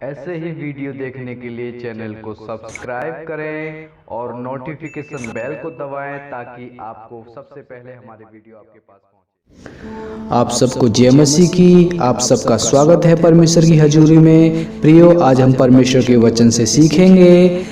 ऐसे ही वीडियो देखने के लिए चैनल को सब्सक्राइब करें और नोटिफिकेशन बेल को दबाएं ताकि आपको सबसे पहले हमारे वीडियो आपके पास पहुंचे। आप सबको जय मसीह की। आप सबका स्वागत है परमेश्वर की हजूरी में। प्रियो, आज हम परमेश्वर के वचन से सीखेंगे,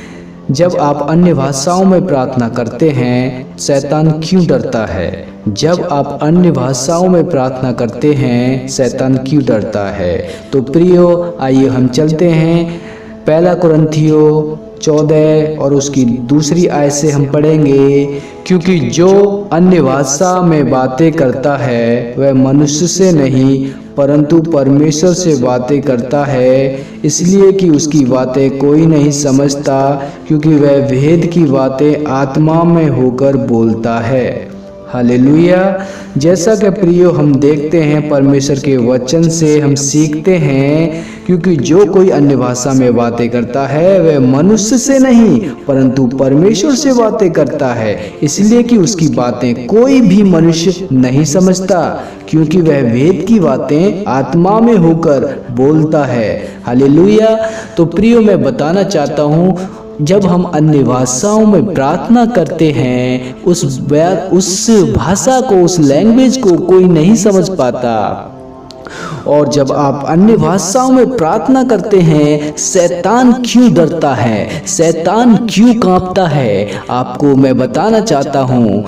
जब आप अन्य भाषाओं में प्रार्थना करते हैं शैतान क्यों डरता है। जब आप अन्य भाषाओं में प्रार्थना करते हैं शैतान क्यों डरता है। तो प्रियो, आइए हम चलते हैं पहला कुरिन्थियों 14 और उसकी दूसरी आयत से हम पढ़ेंगे, क्योंकि जो अन्य भाषा में बातें करता है वह मनुष्य से नहीं परंतु परमेश्वर से बातें करता है, इसलिए कि उसकी बातें कोई नहीं समझता, क्योंकि वह भेद की बातें आत्मा में होकर बोलता है। हालेलुया। जैसा कि प्रियो हम देखते हैं परमेश्वर के वचन से हम सीखते हैं, क्योंकि जो कोई अन्य भाषा में बातें करता है वह मनुष्य से नहीं परंतु परमेश्वर से बातें करता है, इसलिए कि उसकी बातें कोई भी मनुष्य नहीं समझता, क्योंकि वह वेद की बातें आत्मा में होकर बोलता है। हालेलुया। तो प्रियो, मैं बताना चाहता हूँ, जब हम अन्य भाषाओं में प्रार्थना करते हैं उस भाषा को, उस लैंग्वेज को कोई नहीं समझ पाता। और जब आप अन्य भाषाओं में प्रार्थना करते हैं शैतान क्यों डरता है, शैतान क्यों कांपता है, आपको मैं बताना चाहता हूँ।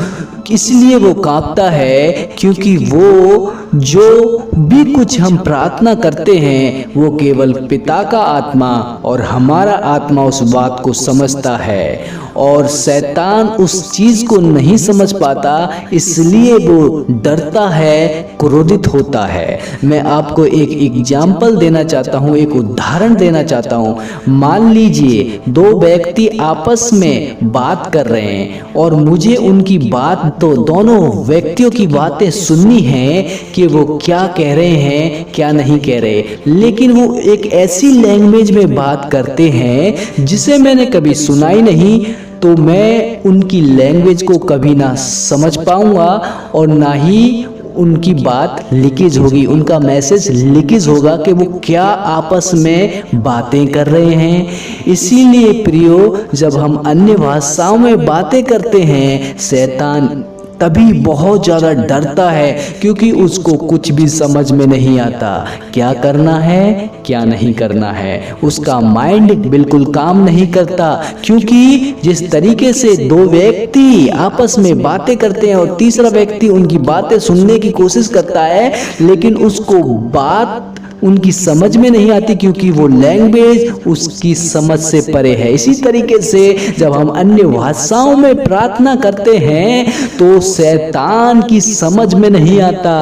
इसलिए वो कांपता है क्योंकि वो जो भी कुछ हम प्रार्थना करते हैं वो केवल पिता का आत्मा और हमारा आत्मा उस बात को समझता है, और शैतान उस चीज को नहीं समझ पाता, इसलिए वो डरता है, क्रोधित होता है। मैं आपको एक एग्जाम्पल देना चाहता हूँ, एक उदाहरण देना चाहता हूँ। मान लीजिए दो व्यक्ति आपस में बात कर रहे हैं और मुझे उनकी बात, तो दोनों व्यक्तियों की बातें सुननी है कि वो क्या कह रहे हैं क्या नहीं कह रहे, लेकिन वो एक ऐसी लैंग्वेज में बात करते हैं जिसे मैंने कभी सुना ही नहीं, तो मैं उनकी लैंग्वेज को कभी ना समझ पाऊंगा और ना ही उनकी बात लीकेज होगी, उनका मैसेज लीकेज होगा कि वो क्या आपस में बातें कर रहे हैं। इसीलिए प्रियो, जब हम अन्य भाषाओं में बातें करते हैं शैतान तभी बहुत ज़्यादा डरता है, क्योंकि उसको कुछ भी समझ में नहीं आता, क्या करना है क्या नहीं करना है। उसका माइंड बिल्कुल काम नहीं करता, क्योंकि जिस तरीके से दो व्यक्ति आपस में बातें करते हैं और तीसरा व्यक्ति उनकी बातें सुनने की कोशिश करता है, लेकिन उसको बात उनकी समझ में नहीं आती, क्योंकि वो लैंग्वेज उसकी समझ से परे है। इसी तरीके से जब हम अन्य भाषाओं में प्रार्थना करते हैं तो शैतान की समझ में नहीं आता,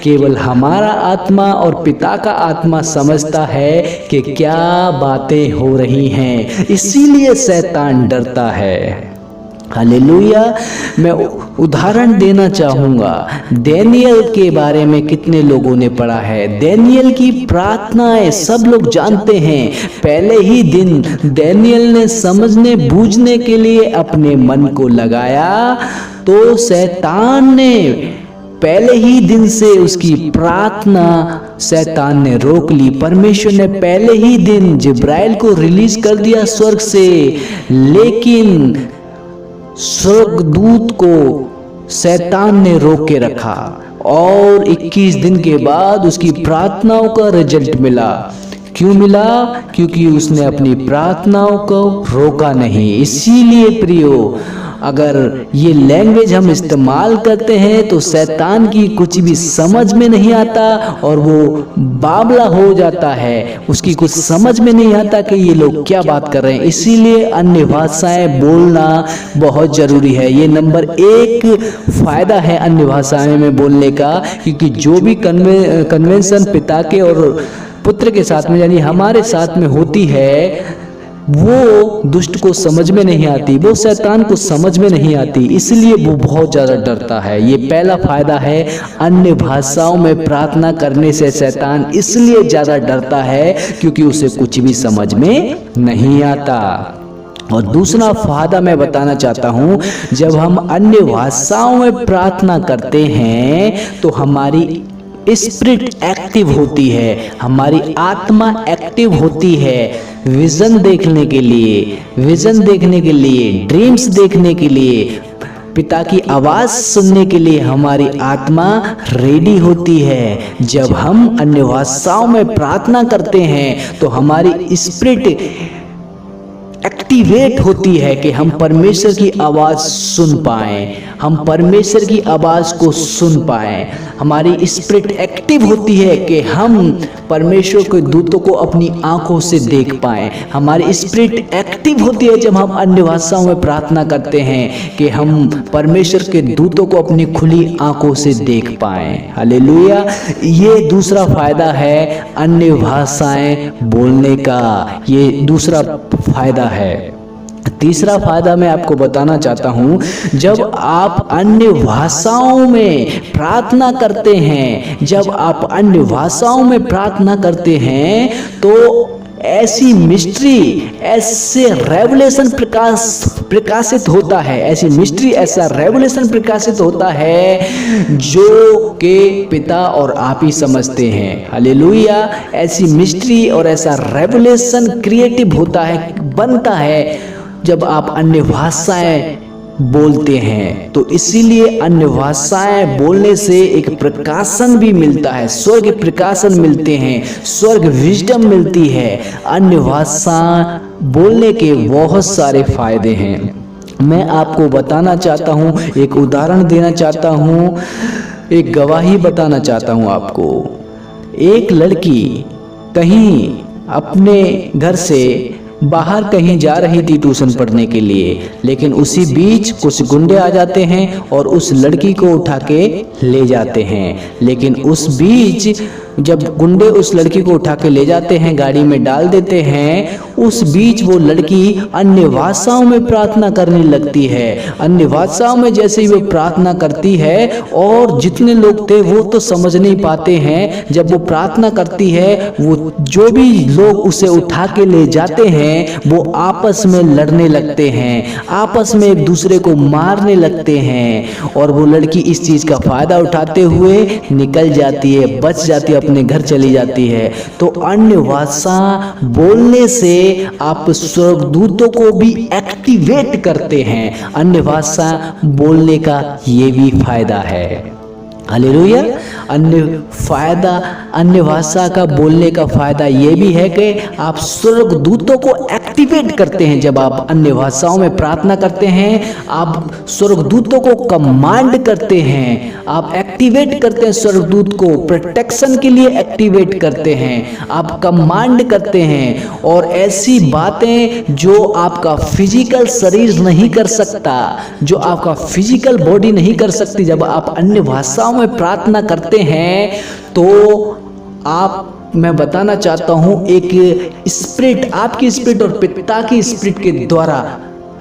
केवल हमारा आत्मा और पिता का आत्मा समझता है कि क्या बातें हो रही हैं, इसीलिए शैतान डरता है। हालेलुया। मैं उदाहरण देना चाहूँगा, दानियेल के बारे में कितने लोगों ने पढ़ा है। दानियेल की प्रार्थनाएं सब लोग जानते हैं। पहले ही दिन दानियेल ने समझने बूझने के लिए अपने मन को लगाया, तो शैतान ने पहले ही दिन से उसकी प्रार्थना शैतान ने रोक ली। परमेश्वर ने पहले ही दिन जिब्राइल को रिलीज कर दिया स्वर्ग से, लेकिन स्वर्गदूत को शैतान ने रोक के रखा और 21 दिन के बाद उसकी प्रार्थनाओं का रिजल्ट मिला। क्यों मिला? क्योंकि उसने अपनी प्रार्थनाओं को रोका नहीं। इसीलिए प्रियो, अगर ये लैंग्वेज हम इस्तेमाल करते हैं तो शैतान की कुछ भी समझ में नहीं आता और वो बावला हो जाता है, उसकी कुछ समझ में नहीं आता कि ये लोग क्या बात कर रहे हैं। इसीलिए अन्य भाषाएं बोलना बहुत ज़रूरी है। ये नंबर 1 फायदा है अन्य भाषाएं में बोलने का, क्योंकि जो भी कन्वेंशन पिता के और पुत्र के साथ में यानी हमारे साथ में होती है वो दुष्ट को समझ में नहीं आती, वो शैतान को समझ में नहीं आती, इसलिए वो बहुत ज़्यादा डरता है। ये पहला फायदा है अन्य भाषाओं में प्रार्थना करने से शैतान इसलिए ज़्यादा डरता है क्योंकि उसे कुछ भी समझ में नहीं आता। और दूसरा फायदा मैं बताना चाहता हूँ, जब हम अन्य भाषाओं में प्रार्थना करते हैं तो हमारी स्पिरिट एक्टिव होती है, हमारी आत्मा एक्टिव होती है विजन देखने के लिए, ड्रीम्स देखने के लिए, पिता की आवाज सुनने के लिए हमारी आत्मा रेडी होती है। जब हम अन्य भाषाओं में प्रार्थना करते हैं तो हमारी स्पिरिट एक्टिवेट होती है कि हम परमेश्वर की आवाज सुन पाएं, हम परमेश्वर की आवाज को सुन पाएं। हमारी स्पिरिट एक्टिव होती है कि हम परमेश्वर के दूतों को अपनी आंखों से देख पाएं। हमारी स्पिरिट एक्टिव होती है जब हम अन्य भाषाओं में प्रार्थना करते हैं कि हम परमेश्वर के दूतों को अपनी खुली आंखों से देख पाएं। हालेलुया। ये दूसरा फायदा है अन्य भाषाएं बोलने का, ये दूसरा फायदा है। तीसरा फायदा मैं आपको बताना चाहता हूं, जब आप अन्य भाषाओं में प्रार्थना करते हैं, जब आप अन्य भाषाओं में प्रार्थना करते हैं तो ऐसी मिस्ट्री, ऐसे रेवलेशन प्रकाशित होता है, ऐसी मिस्ट्री, ऐसा रेवलेशन प्रकाशित होता है जो के पिता और आप ही समझते हैं। हालेलुया। ऐसी मिस्ट्री और ऐसा रेवलेशन क्रिएटिव होता है, बनता है जब आप अन्य भाषाएं बोलते हैं। तो इसीलिए अन्य भाषाएं बोलने से एक प्रकाशन भी मिलता है, स्वर्ग प्रकाशन मिलते हैं, स्वर्ग विजडम मिलती है। अन्य भाषा बोलने के बहुत सारे फायदे हैं। मैं आपको बताना चाहता हूं, एक उदाहरण देना चाहता हूं, एक गवाही बताना चाहता हूं आपको। एक लड़की कहीं अपने घर से बाहर कहीं जा रही थी ट्यूशन पढ़ने के लिए, लेकिन उसी बीच कुछ गुंडे आ जाते हैं और उस लड़की को उठा के ले जाते हैं। लेकिन उस बीच जब गुंडे उस लड़की को उठा के ले जाते हैं, गाड़ी में डाल देते हैं, उस बीच वो लड़की अन्य भाषाओं में प्रार्थना करने लगती है। अन्य भाषाओं में जैसे ही वो प्रार्थना करती है, और जितने लोग थे वो तो समझ नहीं पाते हैं, जब वो प्रार्थना करती है वो जो भी लोग उसे उठा के ले जाते हैं वो आपस में लड़ने लगते हैं, आपस में एक दूसरे को मारने लगते हैं। और वो लड़की इस चीज का फायदा उठाते हुए निकल जाती है, बच जाती है, अपने घर चली जाती है। तो अन्य भाषा बोलने से आप स्वर्गदूतों को भी एक्टिवेट करते हैं। अन्य भाषा बोलने का ये भी फायदा है। हालेलुया। अन्य भाषा का बोलने का फायदा ये भी है कि आप स्वर्गदूतों को एक्टिवेट करते हैं। जब आप अन्य भाषाओं में प्रार्थना करते हैं, आप स्वर्गदूतों को कमांड करते हैं, आप एक्टिवेट करते हैं स्वर्गदूत को, प्रोटेक्शन के लिए एक्टिवेट करते हैं, आप कमांड करते हैं। और ऐसी बातें जो आपका फिजिकल शरीर नहीं कर सकता, जो आपका फिजिकल बॉडी नहीं कर सकती, जब आप अन्य भाषाओं में प्रार्थना करते हैं तो मैं बताना चाहता हूं, एक स्पिरिट, आपकी स्पिरिट और पिता की स्पिरिट के द्वारा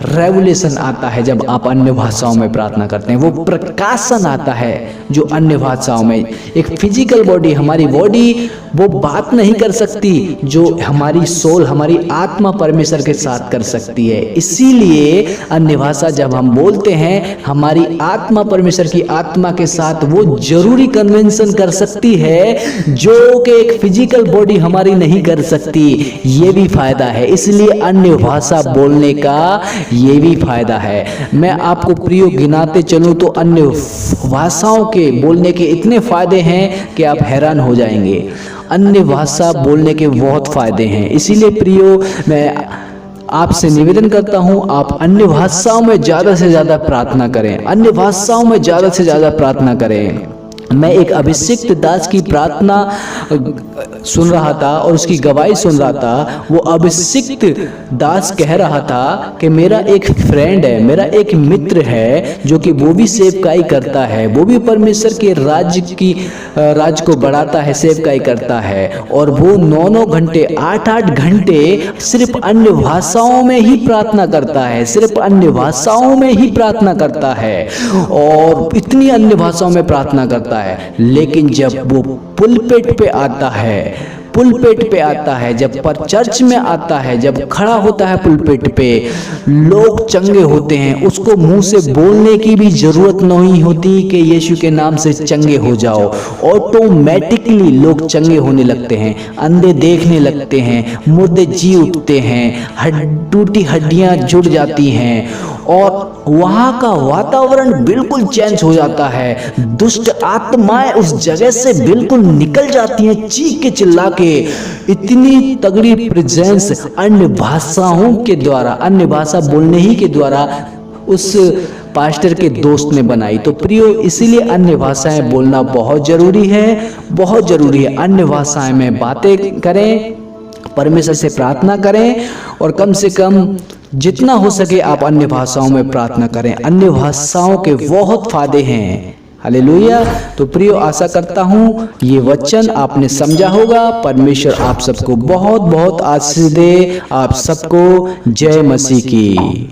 रेवलेशन आता है। जब आप अन्य भाषाओं में प्रार्थना करते हैं, वो प्रकाशन आता है जो अन्य भाषाओं में, एक फिजिकल बॉडी, हमारी बॉडी वो बात नहीं कर सकती जो हमारी सोल, हमारी आत्मा परमेश्वर के साथ कर सकती है। इसीलिए अन्य भाषा जब हम बोलते हैं, हमारी आत्मा परमेश्वर की आत्मा के साथ वो जरूरी कन्वेंशन कर सकती है जो कि एक फिजिकल बॉडी हमारी नहीं कर सकती। ये भी फायदा है। इसलिए अन्य भाषा बोलने का ये भी फायदा है। मैं आपको प्रियो गिनाते चलूं तो अन्य भाषाओं के बोलने के इतने फायदे हैं कि आप हैरान हो जाएंगे। अन्य भाषा बोलने के बहुत फायदे हैं। इसीलिए प्रियो मैं आपसे निवेदन करता हूं, आप अन्य भाषाओं में ज्यादा से ज्यादा प्रार्थना करें, अन्य भाषाओं में ज्यादा से ज्यादा प्रार्थना करें। मैं एक अभिषिक्त दास की प्रार्थना सुन रहा था और उसकी गवाही सुन रहा था। वो अभिषिक्त दास कह रहा था कि मेरा एक फ्रेंड है, मेरा एक मित्र है जो कि वो भी सेवकाई करता है, वो भी परमेश्वर के राज्य को बढ़ाता है, सेवकाई करता है। और वो 9-9 घंटे, 8-8 घंटे सिर्फ अन्य भाषाओं में ही प्रार्थना करता है, सिर्फ अन्य भाषाओं में ही प्रार्थना करता है, और इतनी अन्य भाषाओं में प्रार्थना करता है। लेकिन जब वो पुलपिट पे आता है, पुलपेट पे आता है, जब पर चर्च में आता है, जब खड़ा होता है पुलपेट पे, लोग चंगे होते हैं। उसको मुंह से बोलने की भी जरूरत नहीं होती कि यीशु के नाम से चंगे हो जाओ, ऑटोमेटिकली लोग चंगे होने लगते हैं, अंधे देखने लगते हैं, मुर्दे जी उठते हैं, टूटी हड्डियां जुड़ जाती हैं और वहां का वातावरण बिल्कुल चेंज हो जाता है। दुष्ट आत्माएं उस जगह से बिल्कुल निकल जाती हैं चीख के चिल्ला के। इतनी तगड़ी प्रेजेंस अन्य भाषाओं के द्वारा, अन्य भाषा बोलने ही के द्वारा उस पास्टर के दोस्त ने बनाई। तो प्रियो, इसीलिए अन्य भाषाएं बोलना बहुत जरूरी है, बहुत जरूरी है। अन्य भाषाएं में बातें करें, परमेश्वर से प्रार्थना करें और कम से कम जितना हो सके आप अन्य भाषाओं में प्रार्थना करें। अन्य भाषाओं के बहुत फायदे हैं। हालेलुया। तो प्रियो, आशा करता हूँ ये वचन आपने समझा होगा। परमेश्वर आप सबको बहुत बहुत आशीष दे। आप सबको जय मसीह की।